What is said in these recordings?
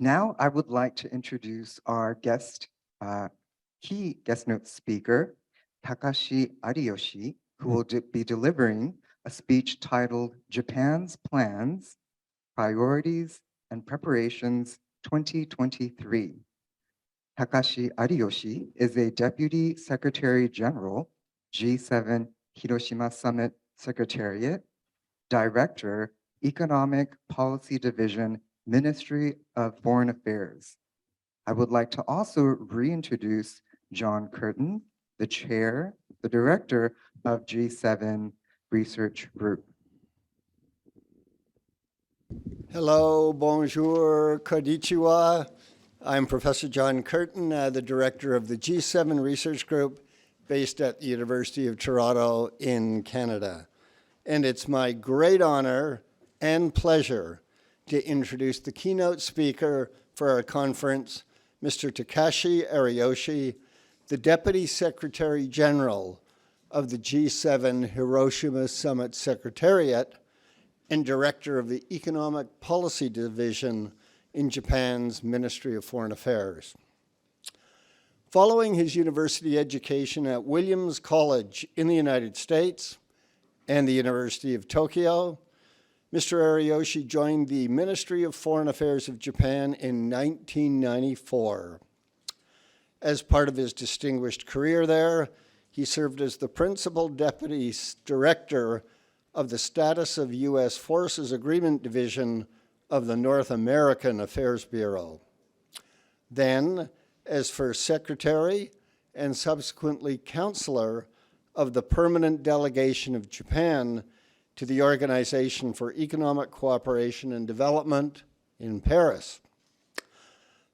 Now I would like to introduce our key guest note speaker, Takashi Ariyoshi, who will be delivering a speech titled Japan's Plans, Priorities, and Preparations 2023. Takashi Ariyoshi is a Deputy Secretary General, G7 Hiroshima Summit Secretariat, Director, Economic Policy Division, Ministry of Foreign Affairs. I would like to also reintroduce John Kirton, the Chair, the Director of G7 Research Group. Hello, bonjour, konnichiwa. I'm Professor John Kirton, the Director of the G7 Research Group based at the University of Toronto in Canada. And it's my great honor and pleasure to introduce the keynote speaker for our conference, Mr. Takashi Ariyoshi, the Deputy Secretary General of the G7 Hiroshima Summit Secretariat and Director of the Economic Policy Division in Japan's Ministry of Foreign Affairs. Following his university education at Williams College in the United States and the University of Tokyo, Mr. Ariyoshi joined the Ministry of Foreign Affairs of Japan in 1994. As part of his distinguished career there, he served as the Principal Deputy Director of the Status of U.S. Forces Agreement Division of the North American Affairs Bureau. Then, as First Secretary and subsequently Counselor of the Permanent Delegation of Japan to the Organization for Economic Cooperation and Development in Paris.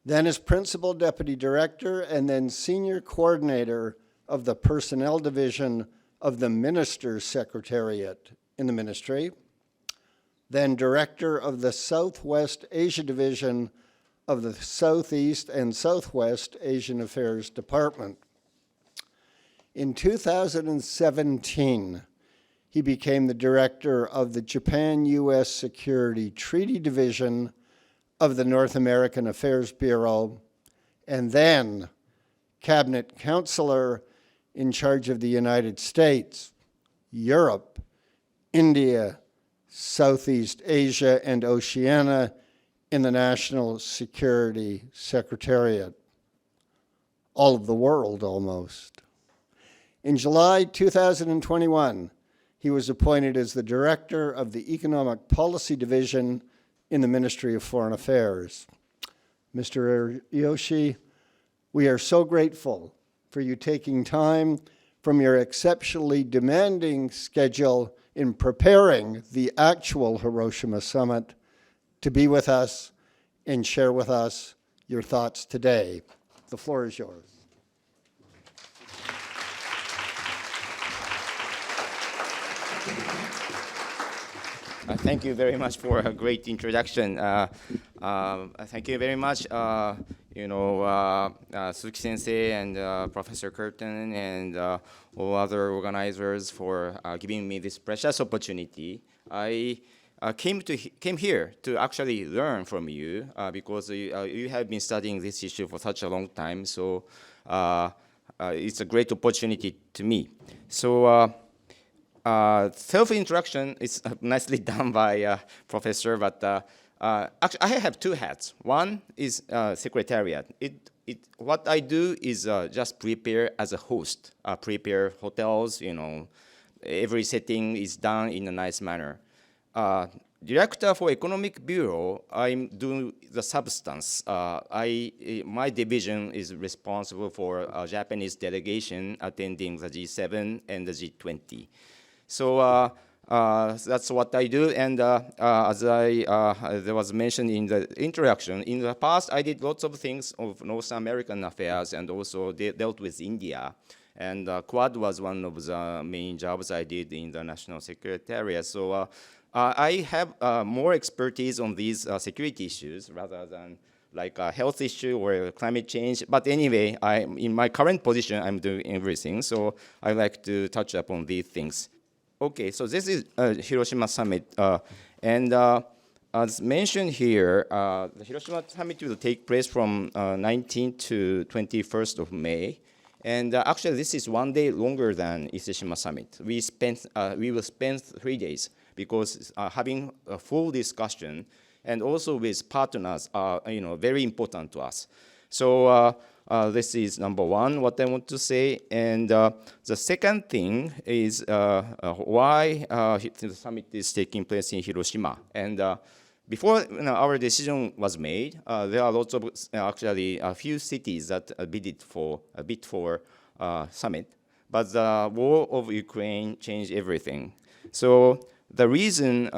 Then as Principal Deputy Director and then Senior Coordinator of the Personnel Division of the Minister's Secretariat in the Ministry. Then Director of the Southwest Asia Division of the Southeast and Southwest Asian Affairs Department. In 2017, he became the director of the Japan-U.S. Security Treaty Division of the North American Affairs Bureau, and then cabinet counselor in charge of the United States, Europe, India, Southeast Asia, and Oceania in the National Security Secretariat. All of the world, almost. In July 2021, he was appointed as the director of the Economic Policy Division in the Ministry of Foreign Affairs. Mr. Ariyoshi, we are so grateful for you taking time from your exceptionally demanding schedule in preparing the actual Hiroshima Summit to be with us and share with us your thoughts today. The floor is yours. Thank you very much for a great introduction. Thank you very much, Suzuki Sensei and Professor Kirton and all other organizers for giving me this precious opportunity. I came here to actually learn from you because you have been studying this issue for such a long time. So it's a great opportunity to me. So. Self-introduction is nicely done by Professor, but actually I have two hats. One is Secretariat. What I do is just prepare as a host, prepare hotels, every setting is done in a nice manner. Director for Economic Bureau, I'm doing the substance. My division is responsible for a Japanese delegation attending the G7 and the G20. So that's what I do, and as there was mentioned in the introduction, in the past I did lots of things of North American affairs and also dealt with India. And Quad was one of the main jobs I did in the National Secretariat. So I have more expertise on these security issues rather than like a health issue or climate change. But anyway, in my current position, I'm doing everything. So I like to touch upon these things. Okay, so this is Hiroshima Summit, and as mentioned here, the Hiroshima Summit will take place from 19th to 21st of May. And actually, this is 1 day longer than Hiroshima Summit. We will spend 3 days because having a full discussion and also with partners are very important to us. So this is number one, what I want to say. And the second thing is why the summit is taking place in Hiroshima. And before our decision was made, there are lots of actually a few cities that bid for summit, but the war of Ukraine changed everything. So the reason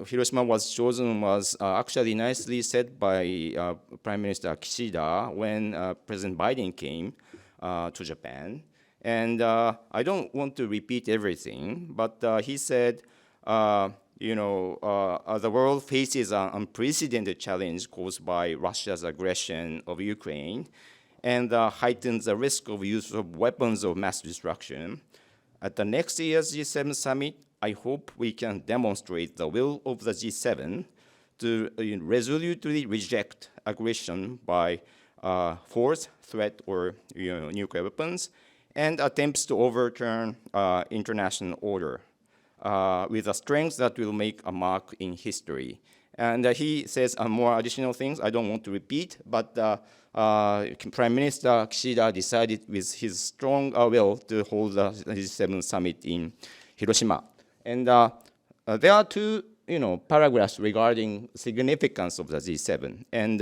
Hiroshima was chosen was actually nicely said by Prime Minister Kishida when President Biden came to Japan. And I don't want to repeat everything, but he said, the world faces an unprecedented challenge caused by Russia's aggression of Ukraine and heightens the risk of use of weapons of mass destruction. At the next year's G7 summit, I hope we can demonstrate the will of the G7 to resolutely reject aggression by force, threat, or nuclear weapons, and attempts to overturn international order with a strength that will make a mark in history. And he says more additional things I don't want to repeat, but Prime Minister Kishida decided with his strong will to hold the G7 summit in Hiroshima. And there are two paragraphs regarding significance of the G7. And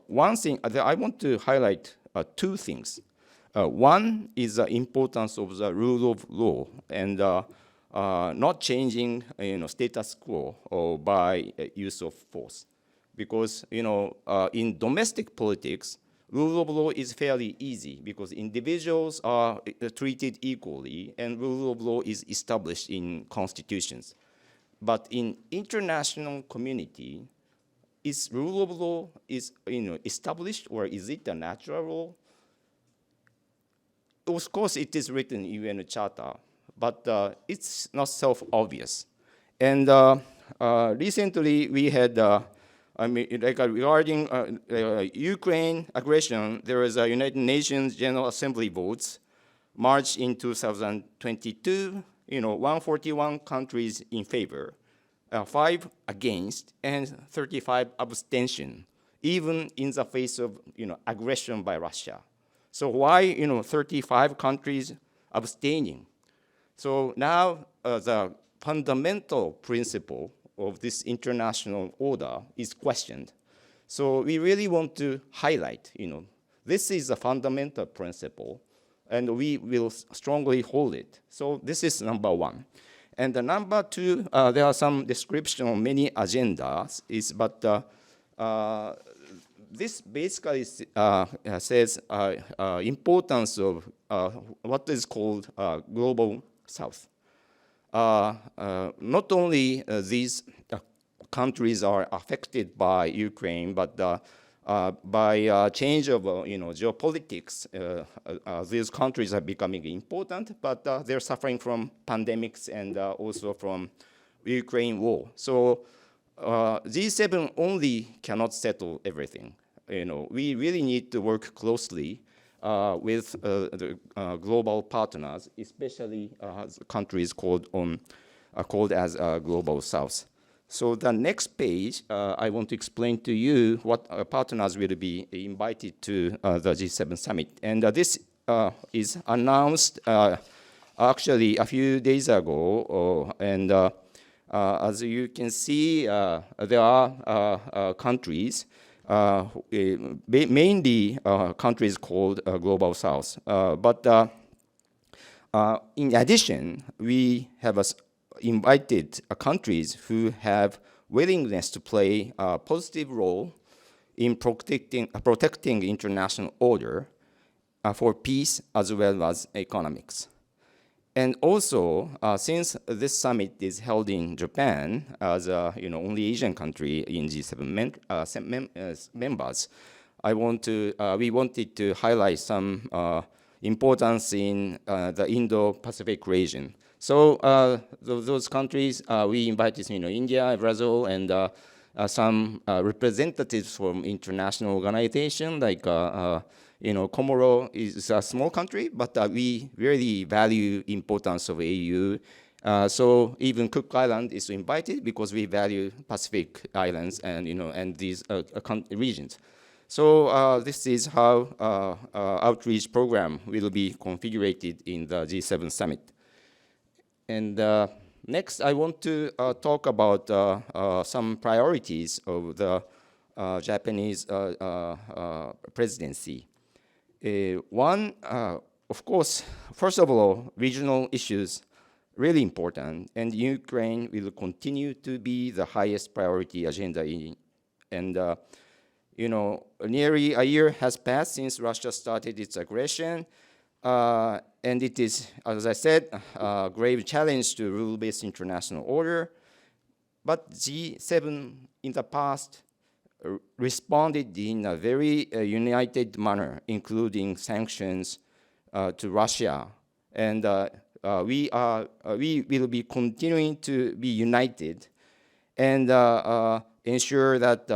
one thing, I want to highlight two things. One is the importance of the rule of law and not changing status quo by use of force. Because in domestic politics, rule of law is fairly easy because individuals are treated equally and rule of law is established in constitutions. But in international community, is rule of law established or is it a natural law? Of course, it is written in UN Charter, but it's not self-obvious. And recently, we had, regarding Ukraine aggression, there was a United Nations General Assembly votes, March in 2022, 141 countries in favor, 5 against, and 35 abstention, even in the face of aggression by Russia. So why 35 countries abstaining? So now the fundamental principle of this international order is questioned. So we really want to highlight, this is a fundamental principle, and we will strongly hold it. So this is number one. And the number two, there are some description of many agendas, this basically says importance of what is called global South. Not only these countries are affected by Ukraine, but by change of geopolitics, these countries are becoming important, but they're suffering from pandemics and also from Ukraine war. So G7 only cannot settle everything. We really need to work closely with the global partners, especially countries called as Global South. So the next page, I want to explain to you what partners will be invited to the G7 summit. And this is announced actually a few days ago. And as you can see, there are countries, mainly countries called Global South. But in addition, we have invited countries who have willingness to play a positive role in protecting international order for peace as well as economics. And also, since this summit is held in Japan as only Asian country in G7 members, we wanted to highlight some importance in the Indo-Pacific region. So those countries, we invited India, Brazil, and some representatives from international organizations like Comoro is a small country, but we really value importance of AU. So even Cook Island is invited because we value Pacific islands and and these regions. So this is how outreach program will be configured in the G7 summit. And next, I want to talk about some priorities of the Japanese presidency. One, of course, first of all, regional issues really important, and Ukraine will continue to be the highest priority agenda. Nearly a year has passed since Russia started its aggression, and it is, as I said, a grave challenge to rule-based international order. But G7 in the past responded in a very united manner, including sanctions to Russia, and we will be continuing to be united and ensure that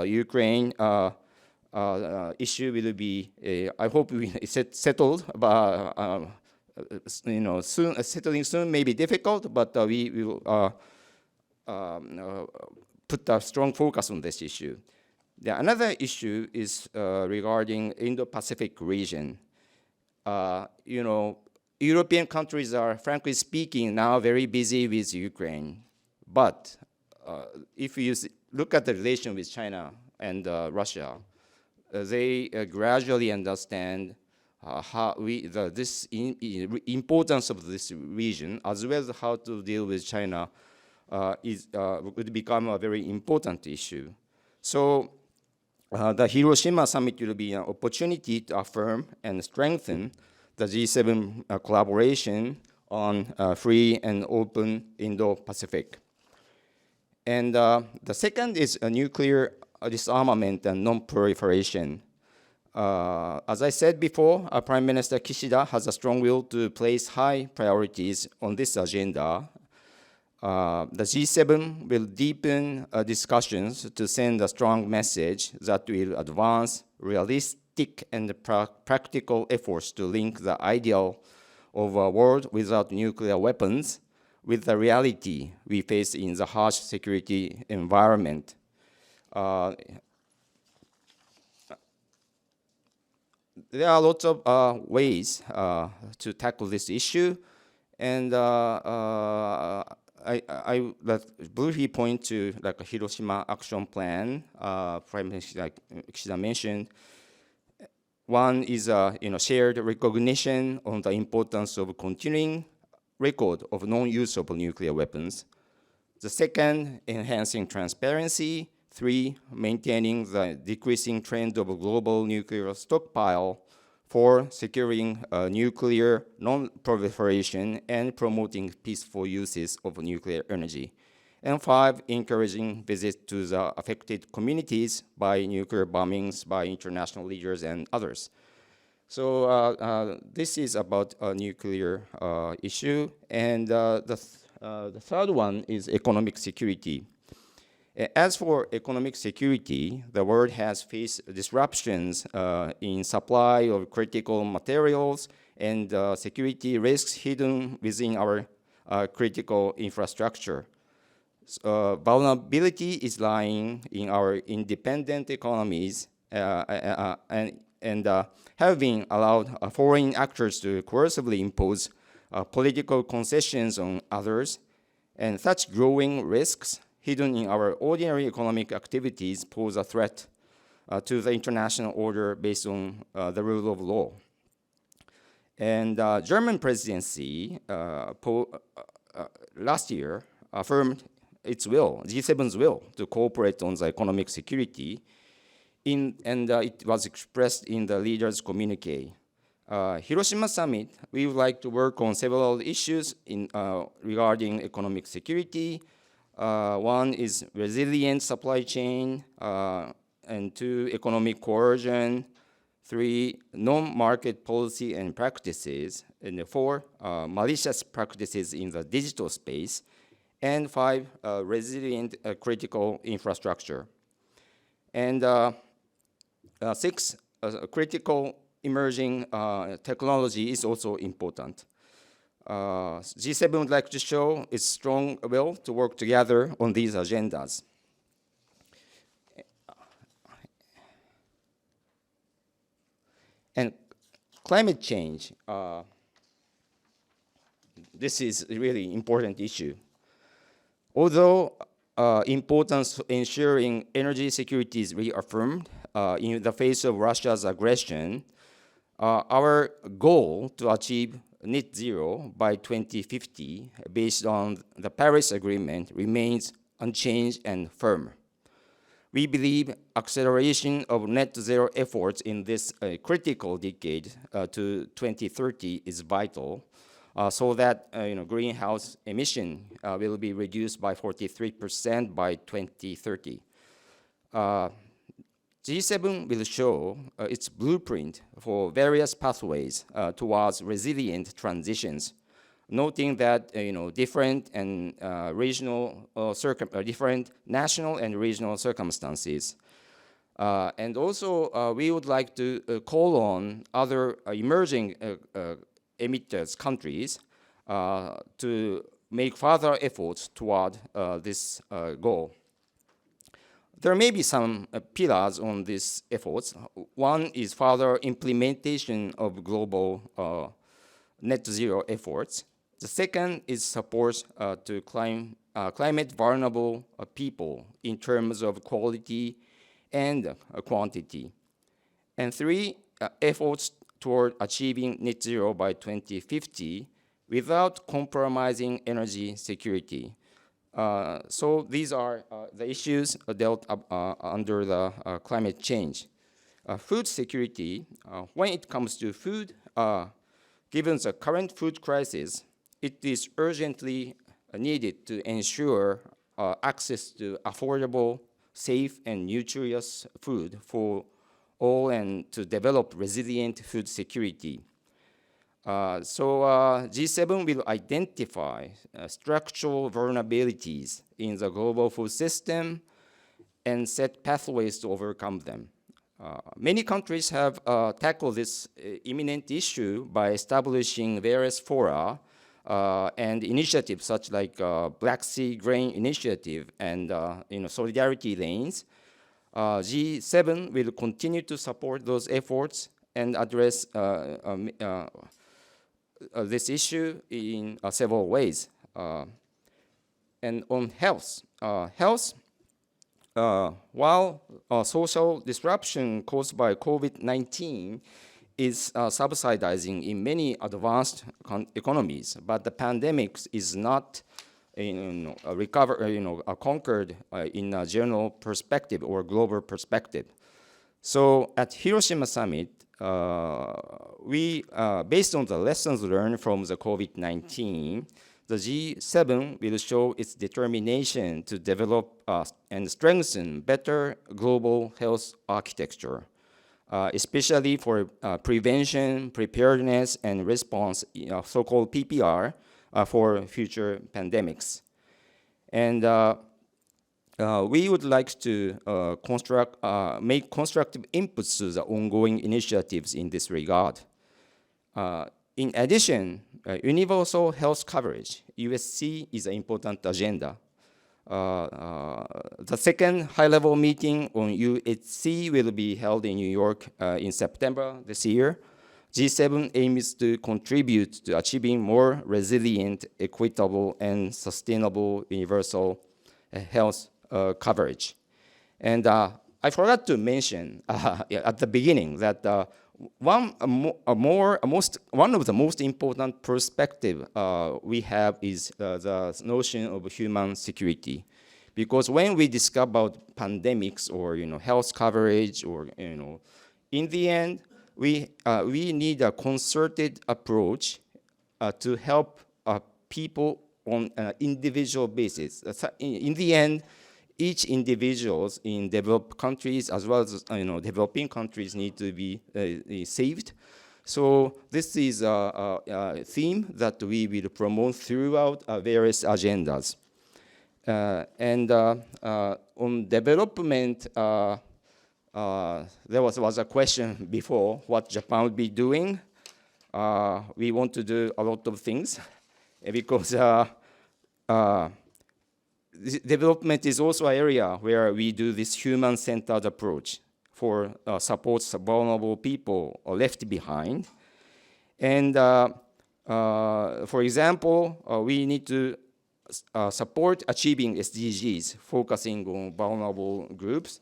Ukraine issue will be, I hope, settled. But soon, settling soon may be difficult, but we will put a strong focus on this issue. Another issue is regarding Indo-Pacific region. European countries are, frankly speaking, now very busy with Ukraine. But if you look at the relation with China and Russia, they gradually understand this importance of this region, as well as how to deal with China, would become a very important issue. So the Hiroshima Summit will be an opportunity to affirm and strengthen the G7 collaboration on free and open Indo-Pacific. And the second is a nuclear disarmament and non-proliferation. As I said before, Prime Minister Kishida has a strong will to place high priorities on this agenda. The G7 will deepen discussions to send a strong message that will advance realistic and practical efforts to link the ideal of a world without nuclear weapons with the reality we face in the harsh security environment. There are lots of ways to tackle this issue, and I briefly point to like a Hiroshima action plan. Prime Minister Kishida mentioned. One is shared recognition on the importance of continuing record of non-use of nuclear weapons. The second, enhancing transparency. 3, maintaining the decreasing trend of a global nuclear stockpile. 4, securing nuclear non-proliferation and promoting peaceful uses of nuclear energy. And 5, encouraging visits to the affected communities by nuclear bombings by international leaders and others. So this is about a nuclear issue. And the third one is economic security. As for economic security, the world has faced disruptions in supply of critical materials and security risks hidden within our critical infrastructure. Vulnerability is lying in our independent economies and have been allowed foreign actors to coercively impose political concessions on others, and such growing risks hidden in our ordinary economic activities pose a threat to the international order based on the rule of law. And German presidency last year affirmed its will, G7's will, to cooperate on the economic security, and it was expressed in the leaders' communique. Hiroshima Summit, we would like to work on several issues regarding economic security. One is resilient supply chain, and 2, economic coercion, 3, non-market policy and practices, and 4, malicious practices in the digital space, and 5, resilient critical infrastructure. And 6, critical emerging technology is also important. G7 would like to show its strong will to work together on these agendas. And climate change, this is a really important issue. Although importance of ensuring energy security is reaffirmed in the face of Russia's aggression, our goal to achieve net zero by 2050 based on the Paris Agreement remains unchanged and firm. We believe acceleration of net zero efforts in this critical decade to 2030 is vital, so that greenhouse emission will be reduced by 43% by 2030. G7 will show its blueprint for various pathways towards resilient transitions, noting that different and different national and regional circumstances. And also, we would like to call on other emerging emitters countries to make further efforts toward this goal. There may be some pillars on these efforts. One is further implementation of global net zero efforts. The second is support to climate vulnerable people in terms of quality and quantity. And 3, efforts toward achieving net zero by 2050 without compromising energy security. So these are the issues dealt under the climate change. Food security, when it comes to food, given the current food crisis, it is urgently needed to ensure access to affordable, safe, and nutritious food for all and to develop resilient food security. G7 will identify structural vulnerabilities in the global food system and set pathways to overcome them. Many countries have tackled this imminent issue by establishing various fora and initiatives such like Black Sea Grain Initiative and solidarity lanes. G7 will continue to support those efforts and address this issue in several ways. And on health, while social disruption caused by COVID-19 is subsidizing in many advanced economies, but the pandemic is not conquered in a general perspective or global perspective. So at Hiroshima Summit, we, based on the lessons learned from the COVID-19, the G7 will show its determination to develop and strengthen better global health architecture, especially for prevention, preparedness, and response, so-called PPR, for future pandemics. And we would like to make constructive inputs to the ongoing initiatives in this regard. In addition, universal health coverage, USC, is an important agenda. The second high-level meeting on UHC will be held in New York in September this year. G7 aims to contribute to achieving more resilient, equitable, and sustainable universal health coverage. And I forgot to mention at the beginning that one of the most important perspective we have is the notion of human security. Because when we discuss about pandemics or health coverage or in the end, we need a concerted approach to help people on an individual basis. In the end, each individuals in developed countries as well as developing countries need to be saved. So this is a theme that we will promote throughout various agendas. And on development, there was a question before what Japan would be doing. We want to do a lot of things because development is also an area where we do this human-centered approach for supports vulnerable people left behind. And for example, we need to support achieving SDGs, focusing on vulnerable groups.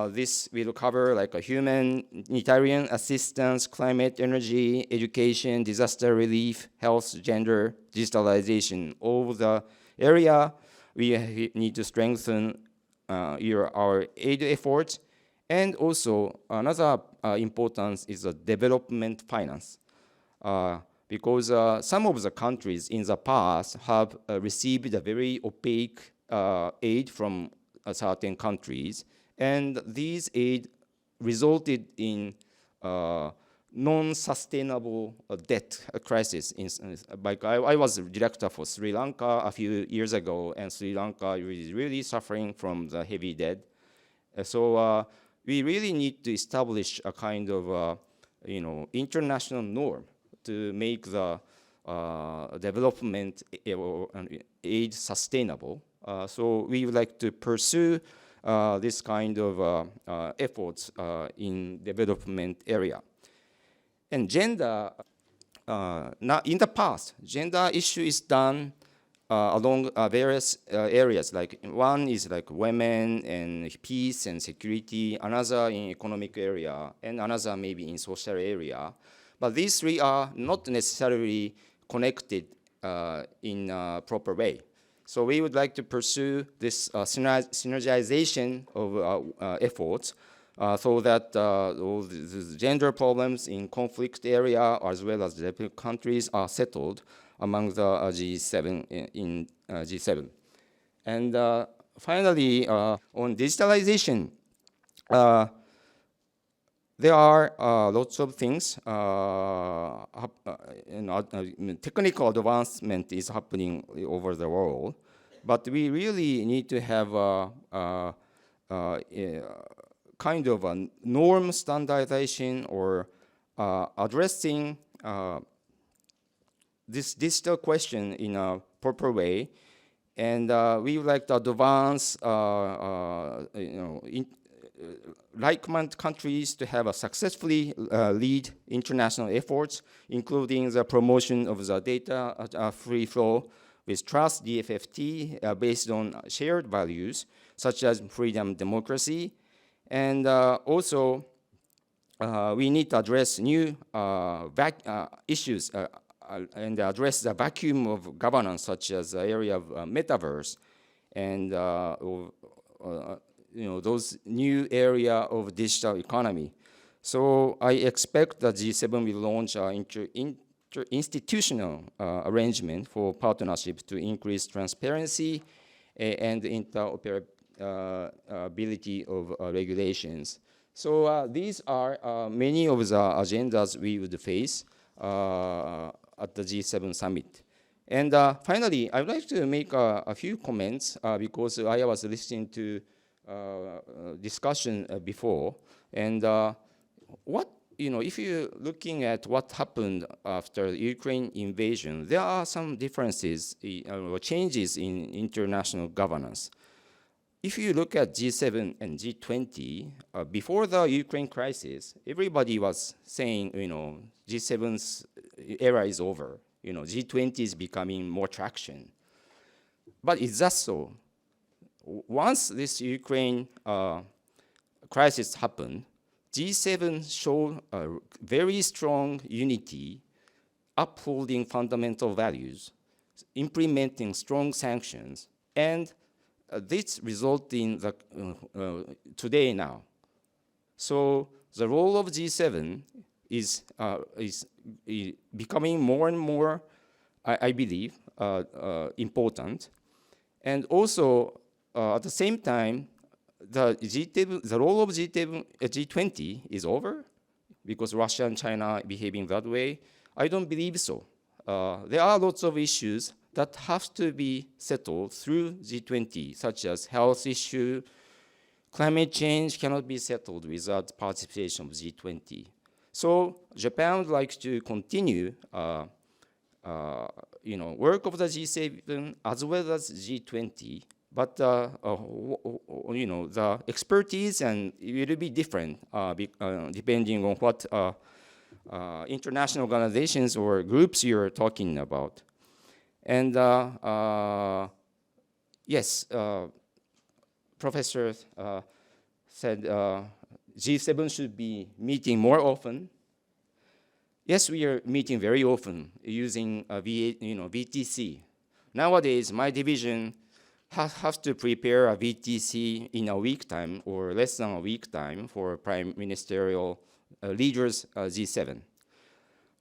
This will cover like a humanitarian assistance, climate, energy, education, disaster relief, health, gender, digitalization. All the area we need to strengthen our aid efforts. And also another importance is the development finance. Because some of the countries in the past have received a very opaque aid from certain countries, and these aid resulted in non-sustainable debt crisis. I was director for Sri Lanka a few years ago, and Sri Lanka is really suffering from the heavy debt. So we really need to establish a kind of international norm to make the development aid sustainable. So we would like to pursue this kind of efforts in development area. And gender, now in the past, gender issue is done along various areas. Like one is like women and peace and security, another in economic area, and another maybe in social area. But these three are not necessarily connected in a proper way. So we would like to pursue this synergization of efforts so that all the gender problems in conflict area as well as developing countries are settled among the G7 in G7. And finally, on digitalization, there are lots of things. Technical advancement is happening over the world, but we really need to have a kind of a norm standardization or addressing this digital question in a proper way. And we would like to advance like-minded countries to have a successfully lead international efforts, including the promotion of the data free flow with trust, DFFT, based on shared values, such as freedom, democracy. And also, we need to address new issues and address the vacuum of governance, such as the area of metaverse and those new area of digital economy. So I expect that G7 will launch an institutional arrangement for partnerships to increase transparency and interoperability of regulations. So these are many of the agendas we would face at the G7 summit. And finally, I would like to make a few comments because I was listening to discussion before, and if you're looking at what happened after the Ukraine invasion, there are some differences or changes in international governance. If you look at G7 and G20, before the Ukraine crisis, everybody was saying, G7's era is over. G20 is becoming more traction. But is that so? Once this Ukraine crisis happened, G7 showed a very strong unity, upholding fundamental values, implementing strong sanctions, and this results in the today now. So the role of G7 is becoming more and more, I believe, important, and also at the same time, the role of G20 is over because Russia and China are behaving that way. I don't believe so. There are lots of issues that have to be settled through G20, such as health issue. Climate change cannot be settled without participation of G20. So Japan would like to continue work of the G7 as well as G20, but the expertise and it will be different depending on what international organizations or groups you're talking about. And yes, Professor said G7 should be meeting more often. Yes, we are meeting very often using VTC. Nowadays, my division has to prepare a VTC in a week time or less than a week time for prime ministerial leaders G7.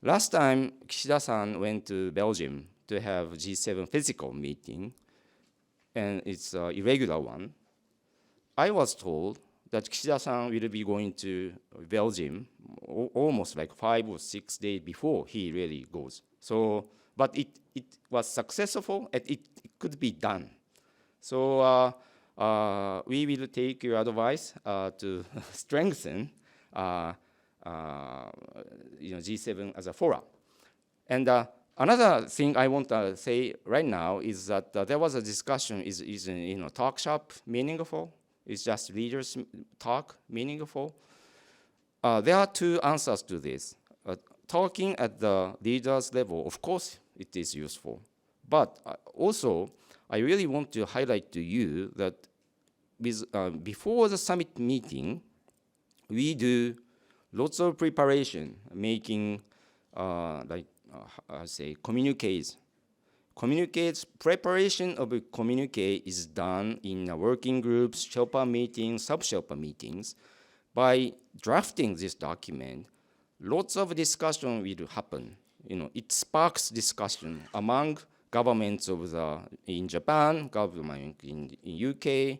Last time, Kishida-san went to Belgium to have G7 physical meeting, and it's an irregular one. I was told that Kishida-san will be going to Belgium almost like 5 or 6 days before he really goes. So, but it was successful and it could be done. So we will take your advice to strengthen G7 as a forum. And another thing I want to say right now is that there was a discussion, is talk shop meaningful? Is just leaders talk meaningful? There are two answers to this. Talking at the leaders level, of course, it is useful. But also, I really want to highlight to you that before the summit meeting, we do lots of preparation, making communiques. Preparation of a communique is done in working groups, Sherpa meetings, sub-Sherpa meetings. By drafting this document, lots of discussion will happen. It sparks discussion among governments in Japan, government in UK,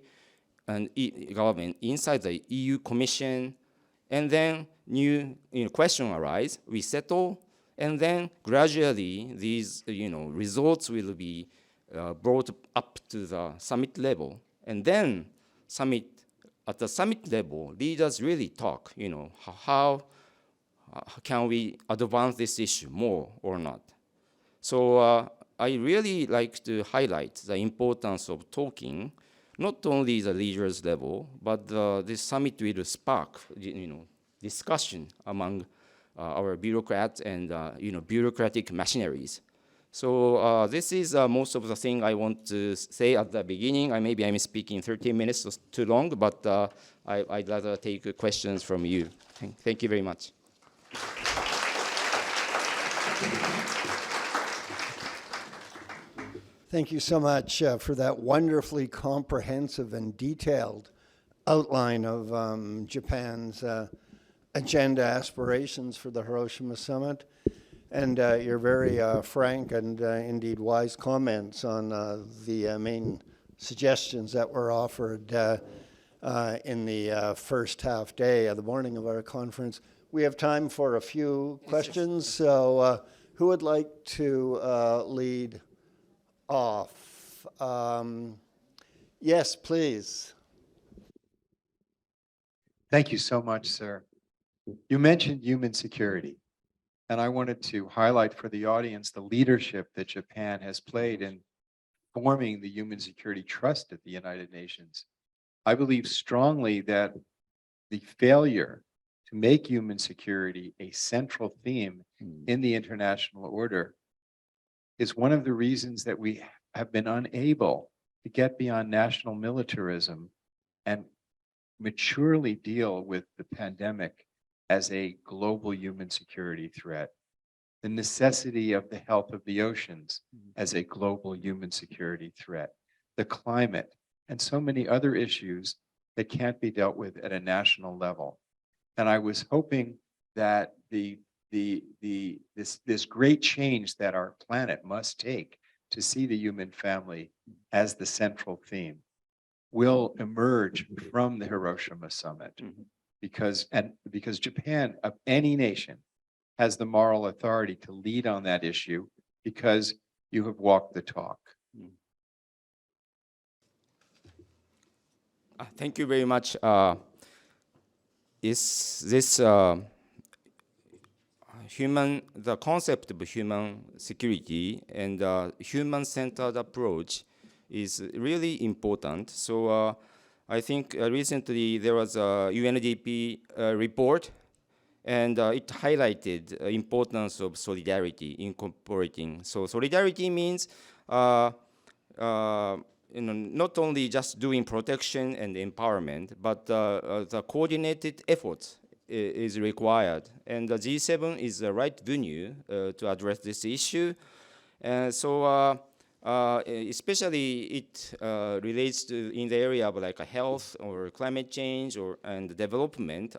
and government inside the EU Commission, and then new question arise, we settle, and then gradually these results will be brought up to the summit level, and then at the summit level, leaders really talk. How can we advance this issue more or not? So I really like to highlight the importance of talking, not only the leaders level, but this summit will spark discussion among our bureaucrats and bureaucratic machineries. So this is most of the thing I want to say at the beginning. Maybe I'm speaking 13 minutes too long, but I'd rather take questions from you. Thank you very much. Thank you so much for that wonderfully comprehensive and detailed outline of Japan's agenda aspirations for the Hiroshima Summit, and your very frank and indeed wise comments on the main suggestions that were offered in the first half day of the morning of our conference. We have time for a few questions, so who would like to lead off? Yes, please. Thank you so much, sir. You mentioned human security, and I wanted to highlight for the audience the leadership that Japan has played in forming the Human Security Trust at the United Nations. I believe strongly that the failure to make human security a central theme in the international order is one of the reasons that we have been unable to get beyond national militarism and maturely deal with the pandemic as a global human security threat. The necessity of the health of the oceans as a global human security threat, the climate, and so many other issues that can't be dealt with at a national level. And I was hoping that this great change that our planet must take to see the human family as the central theme will emerge from the Hiroshima Summit because Japan, of any nation, has the moral authority to lead on that issue because you have walked the talk. Thank you very much. Is this the concept of human security and human-centered approach is really important. So I think recently there was a UNDP report, and it highlighted the importance of solidarity incorporating. So solidarity means not only just doing protection and empowerment, but the coordinated efforts is required. And the G7 is the right venue to address this issue. So especially it relates to in the area of like health or climate change and development.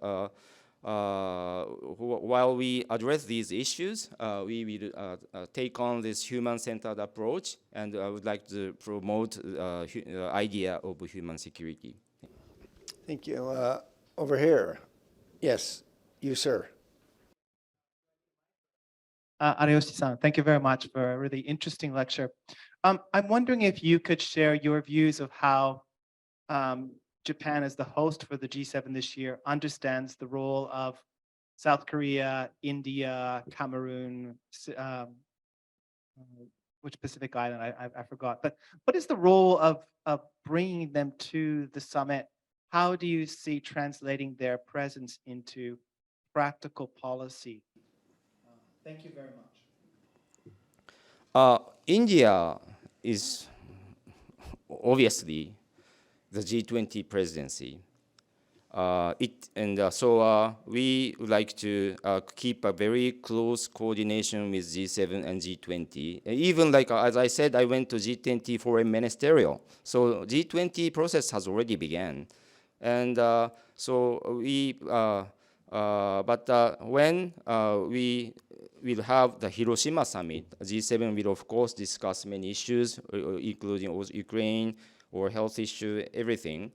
While we address these issues, we will take on this human-centered approach, and I would like to promote the idea of human security. Thank you. Over here. Yes, you, sir. Ariyoshi-san, thank you very much for a really interesting lecture. I'm wondering if you could share your views of how Japan, as the host for the G7 this year, understands the role of South Korea, India, Cameroon, which Pacific island, I forgot. But what is the role of bringing them to the summit? How do you see translating their presence into practical policy? Thank you very much. India is obviously the G20 presidency. So we would like to keep a very close coordination with G7 and G20. Even like, as I said, I went to G20 foreign ministerial. So G20 process has already begun. And so we, when we will have the Hiroshima Summit, G7 will of course discuss many issues, including also Ukraine or health issue, everything.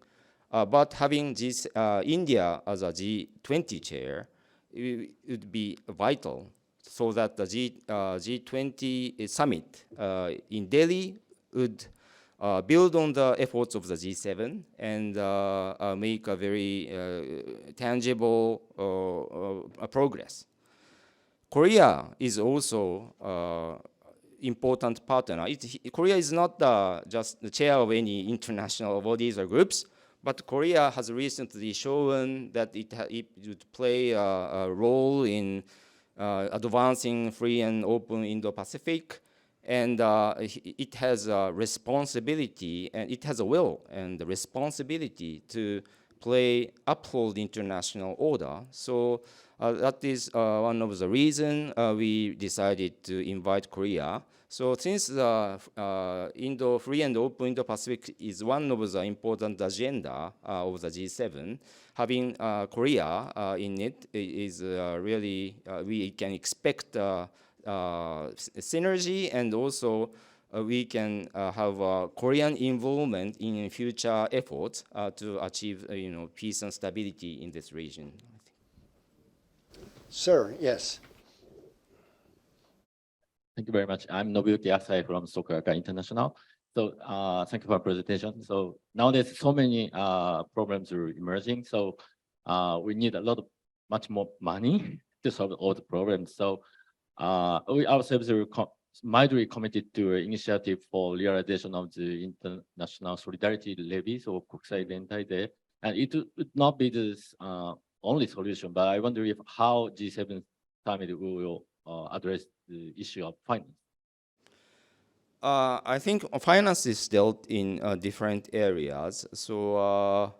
But having this India as a G20 chair, it would be vital so that the G20 summit in Delhi would build on the efforts of the G7 and make a very tangible progress. Korea is also important partner. Korea is not just the chair of any international bodies or groups, but Korea has recently shown that it would play a role in advancing free and open Indo-Pacific, and it has a responsibility, and it has a will and the responsibility to uphold international order. So that is one of the reasons we decided to invite Korea. So since the free and open Indo-Pacific is one of the important agenda of the G7, having Korea in it is really, we can expect synergy, and also we can have Korean involvement in future efforts to achieve peace and stability in this region. Sir, yes. Thank you very much. I'm Nobuyuki Asai from Soka International. So thank you for the presentation. So nowadays, so many problems are emerging. So we need much more money to solve all the problems. So we ourselves are mildly committed to an initiative for realization of the international solidarity levy, so 국사의 렌탈대. And it would not be the only solution, but I wonder how G7 summit will address the issue of finance. I think finance is dealt in different areas. So,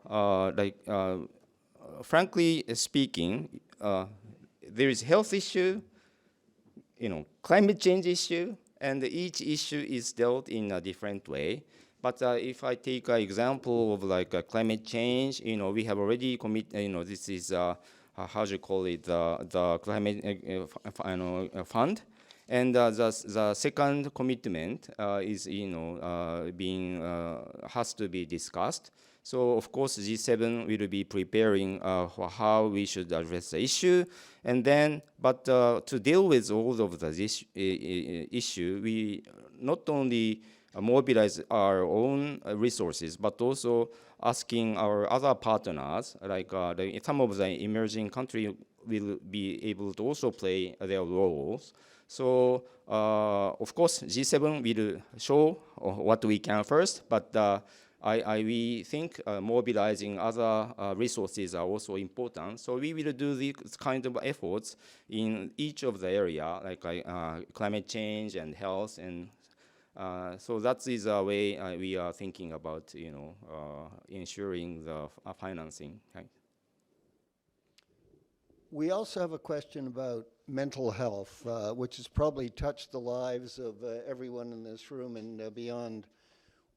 frankly speaking, there is health issue, climate change issue, and each issue is dealt in a different way. But if I take an example of climate change, we have already committed. This is how do you call it, the climate fund. And the second commitment is, being has to be discussed. So of course, G7 will be preparing for how we should address the issue, and then, but to deal with all of this issue, we not only mobilize our own resources, but also asking our other partners, like some of the emerging countries will be able to also play their roles. So of course, G7 will show what we can first, but we think mobilizing other resources are also important. So we will do these kind of efforts in each of the area, like climate change and health, and so that is a way we are thinking about, ensuring the financing. Right? We also have a question about mental health, which has probably touched the lives of everyone in this room and beyond.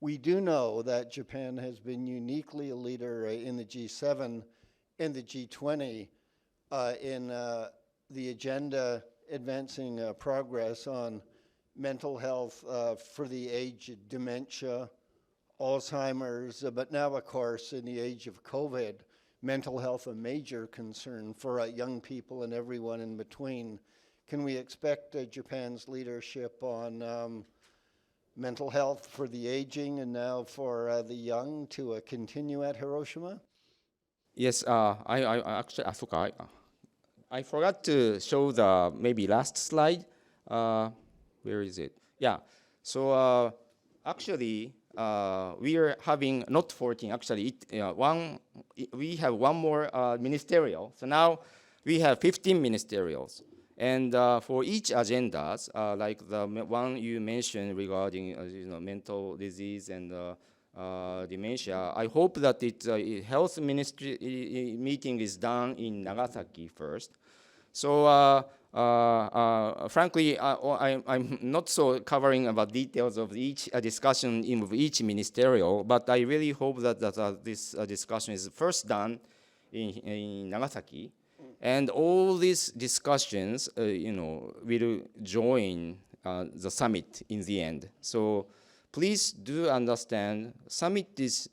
We do know that Japan has been uniquely a leader in the G7 and the G20 in the agenda advancing progress on mental health for the age of dementia, Alzheimer's, but now, of course, in the age of COVID, mental health a major concern for young people and everyone in between. Can we expect Japan's leadership on mental health for the aging and now for the young to continue at Hiroshima? Yes, I actually, Soka, I forgot to show the maybe last slide. Where is it? Yeah. So actually, we are having not 14. Actually, we have one more ministerial. So now we have 15 ministerials. And for each agendas, like the one you mentioned regarding mental disease and dementia, I hope that health ministry meeting is done in Nagasaki first. So frankly, I'm not so covering about details of each discussion in each ministerial, but I really hope that this discussion is first done in Nagasaki. And all these discussions, will join the summit in the end. So please do understand, summit is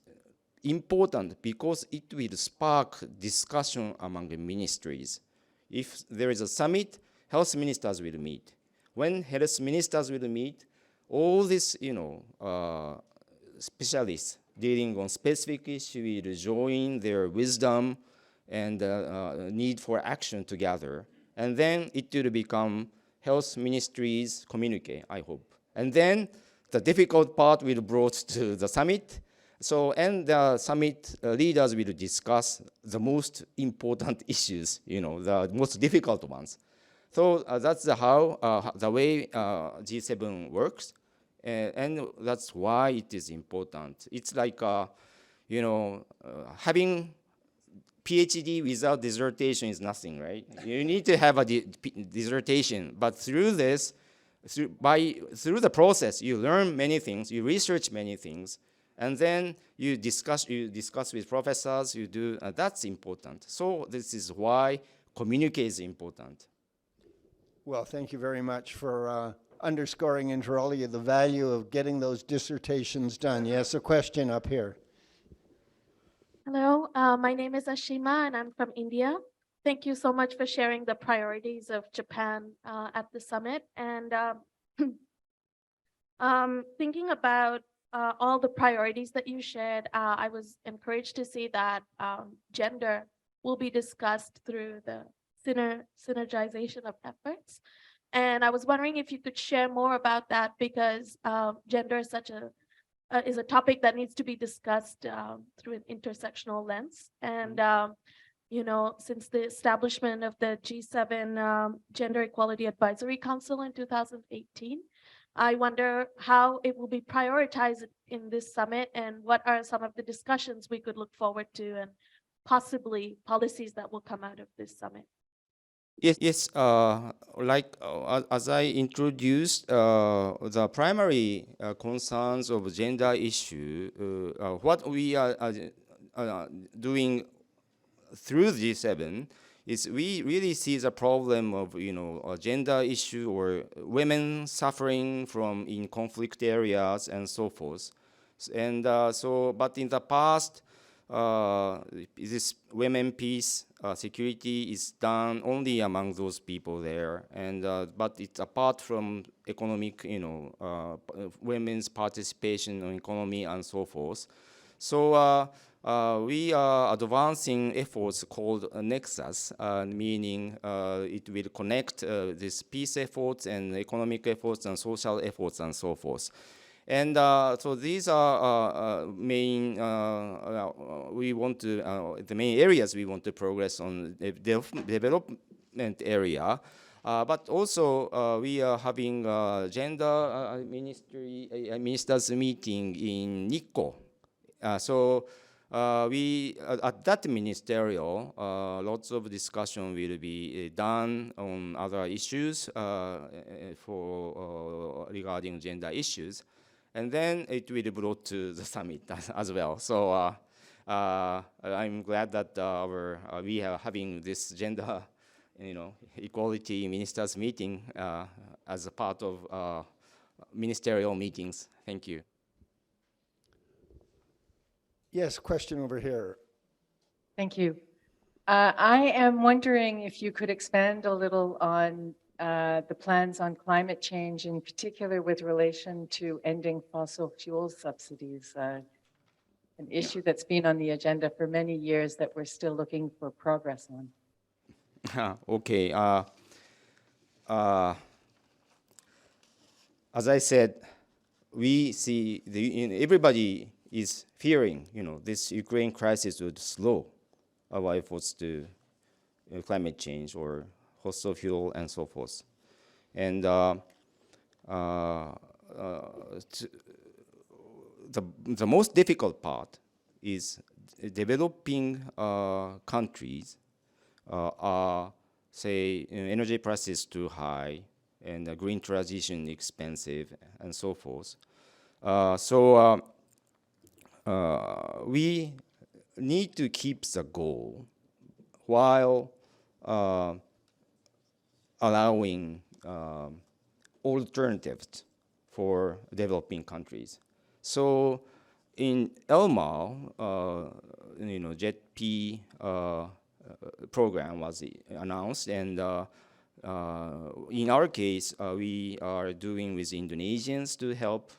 important because it will spark discussion among the ministries. If there is a summit, health ministers will meet. When health ministers will meet, all these, specialists dealing on specific issues will join their wisdom and need for action together. And then it will become health ministries communique, I hope. And then the difficult part will be brought to the summit. So, and the summit leaders will discuss the most important issues, the most difficult ones. So that's how, the way G7 works. And that's why it is important. It's like, having PhD without dissertation is nothing, right? You need to have a dissertation, but through this, through the process, you learn many things, you research many things, and then you discuss with professors, you do, that's important. So this is why communicate is important. Well, thank you very much for underscoring, inter alia, the value of getting those dissertations done. Yes, a question up here. Hello, my name is Ashima and I'm from India. Thank you so much for sharing the priorities of Japan at the summit. And thinking about all the priorities that you shared, I was encouraged to see that gender will be discussed through the synergization of efforts. And I was wondering if you could share more about that, because gender is such is a topic that needs to be discussed through an intersectional lens. And since the establishment of the G7 Gender Equality Advisory Council in 2018, I wonder how it will be prioritized in this summit, and what are some of the discussions we could look forward to, and possibly policies that will come out of this summit. Yes, like as I introduced, the primary concerns of gender issue, what we are doing through G7 is we really see the problem of a gender issue or women suffering from in conflict areas and so forth. And but in the past, this women peace security is done only among those people there, and but it's apart from economic, women's participation in economy and so forth. So we are advancing efforts called Nexus, meaning it will connect these peace efforts and economic efforts and social efforts and so forth. And so these are main, we want to, the main areas we want to progress on the development area. But also we are having gender ministers meeting in Nikko. So we, at that ministerial, lots of discussion will be done on other issues regarding gender issues. And then it will be brought to the summit as well. So I'm glad that we are having this gender, equality ministers meeting as a part of ministerial meetings. Thank you. Yes, question over here. Thank you. I am wondering if you could expand a little on the plans on climate change, in particular with relation to ending fossil fuel subsidies, an issue that's been on the agenda for many years that we're still looking for progress on. Okay. As I said, we see everybody is fearing, this Ukraine crisis would slow our efforts to climate change or fossil fuel and so forth. And the most difficult part is developing countries are, say, energy prices too high and the green transition expensive and so forth. We need to keep the goal while allowing alternatives for developing countries. So in Elmar, JETP program was announced, and in our case, we are doing with Indonesians to help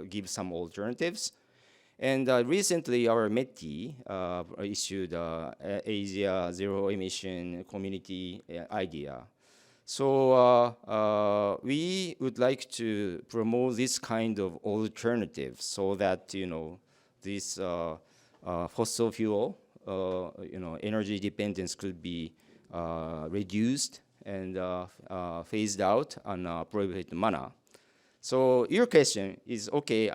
give some alternatives. And recently, our METI issued Asia Zero Emission Community idea. So we would like to promote this kind of alternative so that this fossil fuel, energy dependence could be reduced and phased out in an appropriate manner. So your question is okay.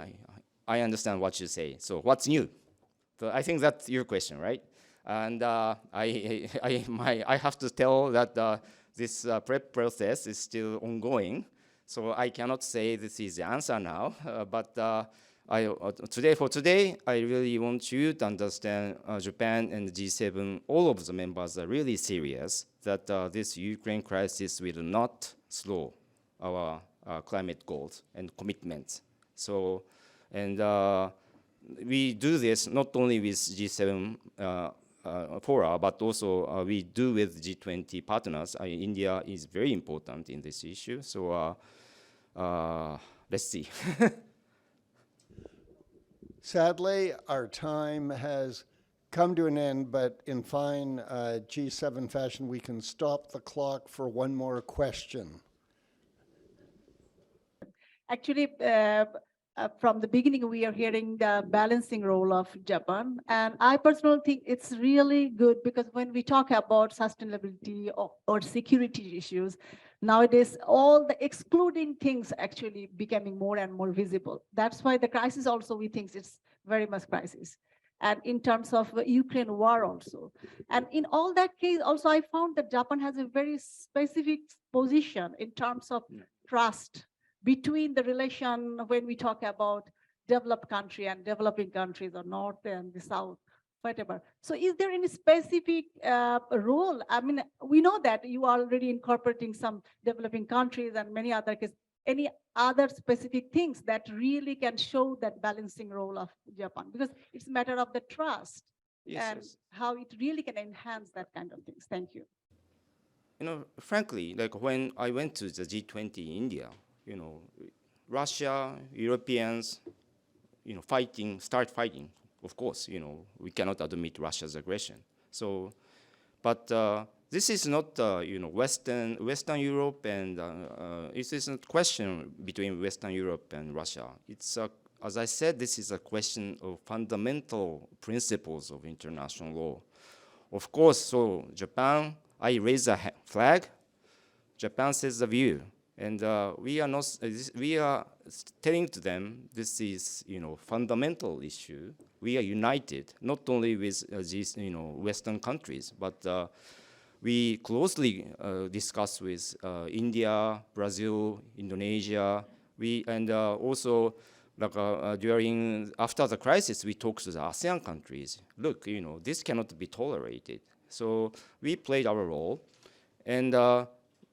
I understand what you say. So what's new? So I think that's your question, right? And I have to tell that this prep process is still ongoing. So I cannot say this is the answer now. But today, I really want you to understand Japan and G7, all of the members are really serious that this Ukraine crisis will not slow our climate goals and commitments. So. And we do this not only with G7 fora, but also we do with G20 partners. India is very important in this issue. So let's see. Sadly, our time has come to an end, but in fine G7 fashion, we can stop the clock for one more question. Actually, from the beginning, we are hearing the balancing role of Japan. And I personally think it's really good because when we talk about sustainability or security issues, nowadays, all the excluding things actually becoming more and more visible. That's why the crisis also, we think it's very much crisis. And in terms of the Ukraine war also. And in all that case, also, I found that Japan has a very specific position in terms of trust between the relation when we talk about developed country and developing countries, or North and the South. whatever. So is there any specific role? I mean, we know that you are already incorporating some developing countries and many other cases. Any other specific things that really can show that balancing role of Japan? Because it's a matter of the trust and yes. how it really can enhance that kind of things. Thank you. You know, frankly, like when I went to the G20 in India, you know, Russia, Europeans, you know, start fighting. Of course, you know, we cannot admit Russia's aggression. So, but this is not, you know, Western Europe, and it isn't a question between Western Europe and Russia. It's as I said, this is a question of fundamental principles of international law. Of course, so Japan, I raise a flag. Japan says the view, and we are not. We are telling to them this is, you know, fundamental issue. We are united not only with these, you know, Western countries, but we closely discuss with India, Brazil, Indonesia. And also, like after the crisis, we talked to the ASEAN countries. Look, you know, this cannot be tolerated. So we played our role, and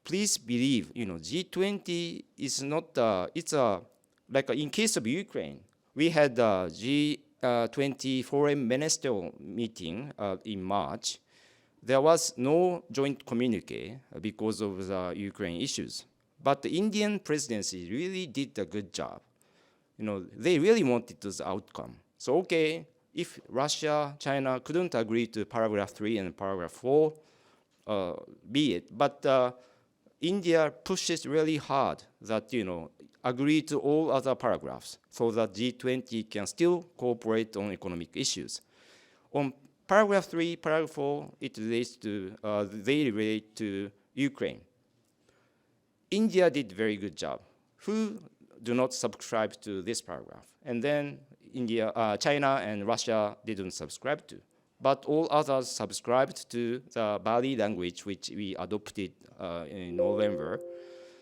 please believe, you know, G20 is not. It's like in case of Ukraine, we had a G20 foreign ministerial meeting in March. There was no joint communique because of the Ukraine issues, but the Indian presidency really did a good job. You know, they really wanted this outcome. So, okay, if Russia, China couldn't agree to paragraph 3 and paragraph 4, be it. But India pushes really hard that, you know, agree to all other paragraphs so that G20 can still cooperate on economic issues. On paragraph 3, paragraph 4, it relates to, they relate to Ukraine. India did a very good job. Who do not subscribe to this paragraph? And then China and Russia didn't subscribe to. But all others subscribed to the Bali language, which we adopted in November.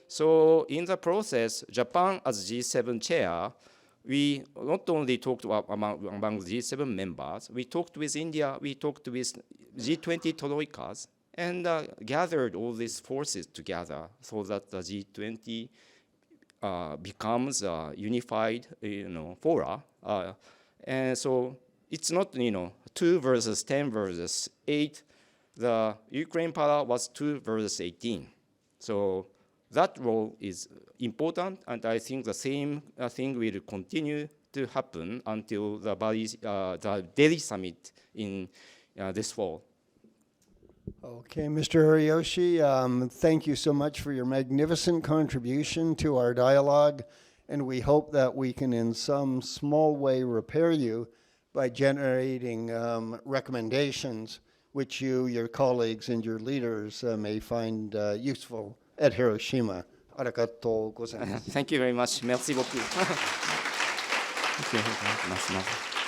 So in the process, Japan as G7 chair, we not only talked among G7 members, we talked with India, we talked with G20 troikas, and gathered all these forces together so that the G20 becomes a unified, you know, fora. And so it's not, you know, 2 versus 10 versus 8. The Ukraine para was 2 versus 18. So that role is important, and I think the same thing will continue to happen until the Delhi summit in this fall. Okay, Mr. Ariyoshi, thank you so much for your magnificent contribution to our dialogue, and we hope that we can in some small way repair you by generating recommendations which you, your colleagues, and your leaders may find useful at Hiroshima. Arigatou gozaimasu. Thank you very much. Merci beaucoup. Thank you.